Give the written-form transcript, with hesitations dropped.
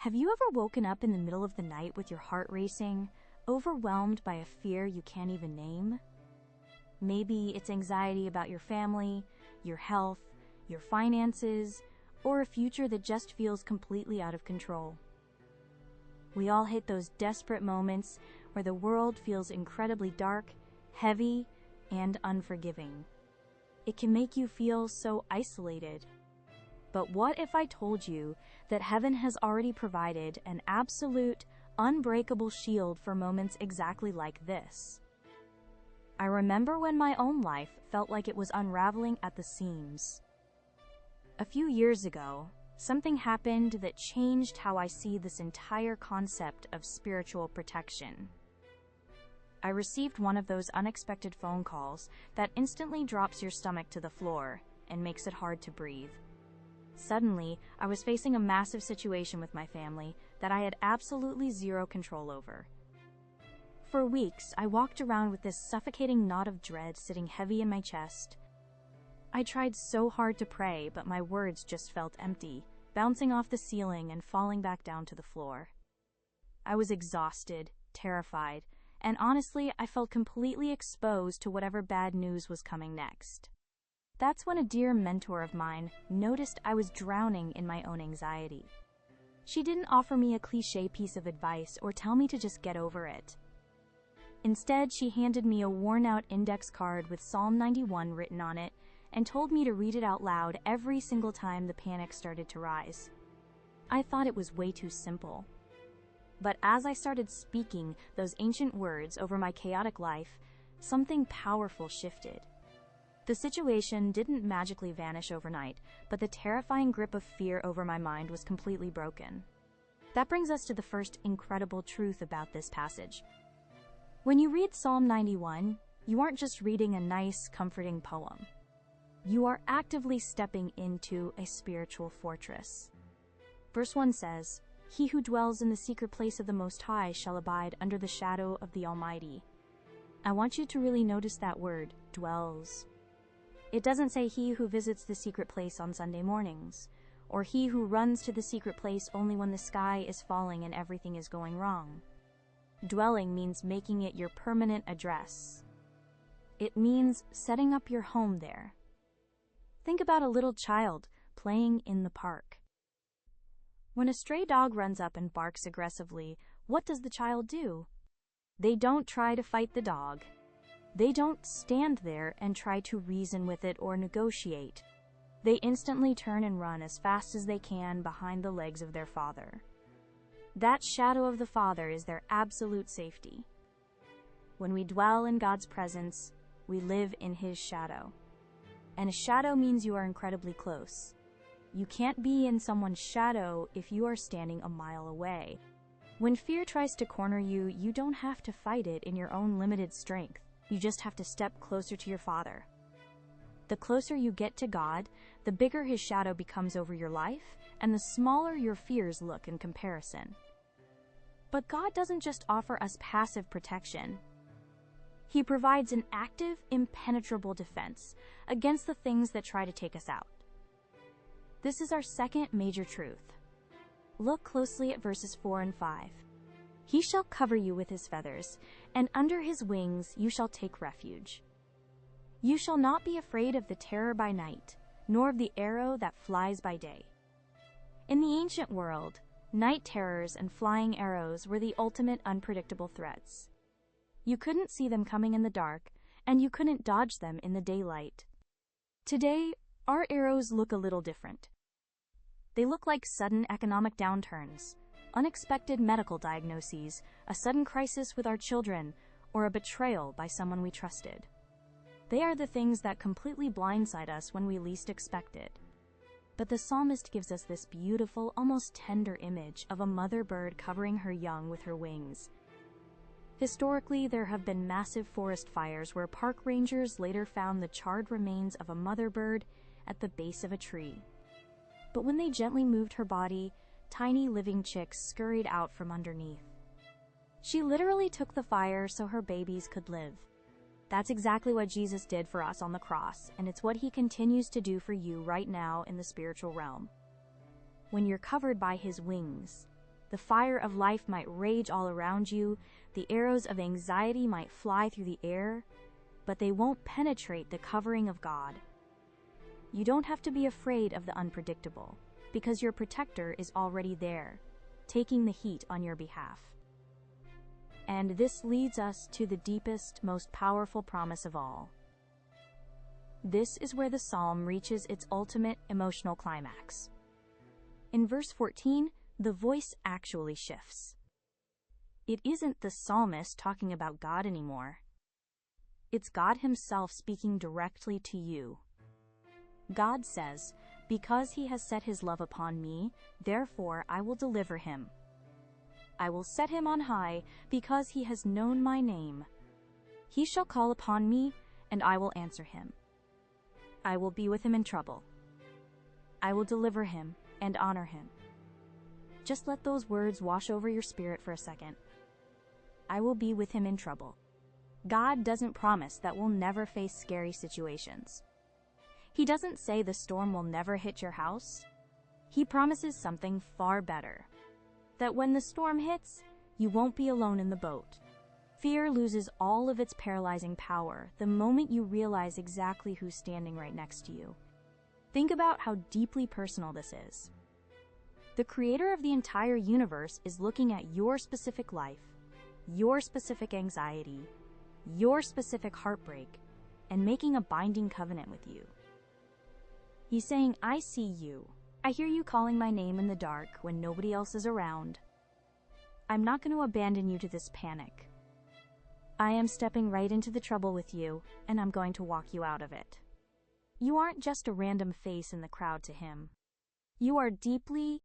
Have you ever woken up in the middle of the night with your heart racing, overwhelmed by a fear you can't even name? Maybe it's anxiety about your family, your health, your finances, or a future that just feels completely out of control. We all hit those desperate moments where the world feels incredibly dark, heavy, and unforgiving. It can make you feel so isolated. But what if I told you that heaven has already provided an absolute, unbreakable shield for moments exactly like this? I remember when my own life felt like it was unraveling at the seams. A few years ago, something happened that changed how I see this entire concept of spiritual protection. I received one of those unexpected phone calls that instantly drops your stomach to the floor and makes it hard to breathe. Suddenly, I was facing a massive situation with my family that I had absolutely zero control over. For weeks, I walked around with this suffocating knot of dread sitting heavy in my chest. I tried so hard to pray, but my words just felt empty, bouncing off the ceiling and falling back down to the floor. I was exhausted, terrified, and honestly, I felt completely exposed to whatever bad news was coming next. That's when a dear mentor of mine noticed I was drowning in my own anxiety. She didn't offer me a cliché piece of advice or tell me to just get over it. Instead, she handed me a worn-out index card with Psalm 91 written on it and told me to read it out loud every single time the panic started to rise. I thought it was way too simple. But as I started speaking those ancient words over my chaotic life, something powerful shifted. The situation didn't magically vanish overnight, but the terrifying grip of fear over my mind was completely broken. That brings us to the first incredible truth about this passage. When you read Psalm 91, you aren't just reading a nice, comforting poem. You are actively stepping into a spiritual fortress. Verse 1 says, "He who dwells in the secret place of the Most High shall abide under the shadow of the Almighty." I want you to really notice that word, dwells. It doesn't say he who visits the secret place on Sunday mornings, or he who runs to the secret place only when the sky is falling and everything is going wrong. Dwelling means making it your permanent address. It means setting up your home there. Think about a little child playing in the park. When a stray dog runs up and barks aggressively, what does the child do? They don't try to fight the dog. They don't stand there and try to reason with it or negotiate. They instantly turn and run as fast as they can behind the legs of their father. That shadow of the Father is their absolute safety. When we dwell in God's presence, we live in His shadow. And a shadow means you are incredibly close. You can't be in someone's shadow if you are standing a mile away. When fear tries to corner you, you don't have to fight it in your own limited strength. You just have to step closer to your Father. The closer you get to God, the bigger His shadow becomes over your life, and the smaller your fears look in comparison. But God doesn't just offer us passive protection. He provides an active, impenetrable defense against the things that try to take us out. This is our second major truth. Look closely at verses 4 and 5. He shall cover you with his feathers, and under his wings you shall take refuge. You shall not be afraid of the terror by night, nor of the arrow that flies by day. In the ancient world, night terrors and flying arrows were the ultimate unpredictable threats. You couldn't see them coming in the dark, and you couldn't dodge them in the daylight. Today, our arrows look a little different. They look like sudden economic downturns, unexpected medical diagnoses, a sudden crisis with our children, or a betrayal by someone we trusted. They are the things that completely blindside us when we least expect it. But the psalmist gives us this beautiful, almost tender image of a mother bird covering her young with her wings. Historically, there have been massive forest fires where park rangers later found the charred remains of a mother bird at the base of a tree. But when they gently moved her body, tiny living chicks scurried out from underneath. She literally took the fire so her babies could live. That's exactly what Jesus did for us on the cross, and it's what He continues to do for you right now in the spiritual realm. When you're covered by His wings, The fire of life might rage all around you, the arrows of anxiety might fly through the air, but they won't penetrate the covering of God. You don't have to be afraid of the unpredictable, because your protector is already there, taking the heat on your behalf. And this leads us to the deepest, most powerful promise of all. This is where the psalm reaches its ultimate emotional climax. In verse 14, the voice actually shifts. It isn't the psalmist talking about God anymore. It's God himself speaking directly to you. God says, "Because he has set his love upon me, therefore I will deliver him. I will set him on high, because he has known my name. He shall call upon me, and I will answer him. I will be with him in trouble. I will deliver him and honor him." Just let those words wash over your spirit for a second. I will be with him in trouble. God doesn't promise that we'll never face scary situations. He doesn't say the storm will never hit your house. He promises something far better. That when the storm hits, you won't be alone in the boat. Fear loses all of its paralyzing power the moment you realize exactly who's standing right next to you. Think about how deeply personal this is. The creator of the entire universe is looking at your specific life, your specific anxiety, your specific heartbreak, and making a binding covenant with you. He's saying, "I see you. I hear you calling my name in the dark when nobody else is around. I'm not going to abandon you to this panic. I am stepping right into the trouble with you, and I'm going to walk you out of it." You aren't just a random face in the crowd to him. You are deeply,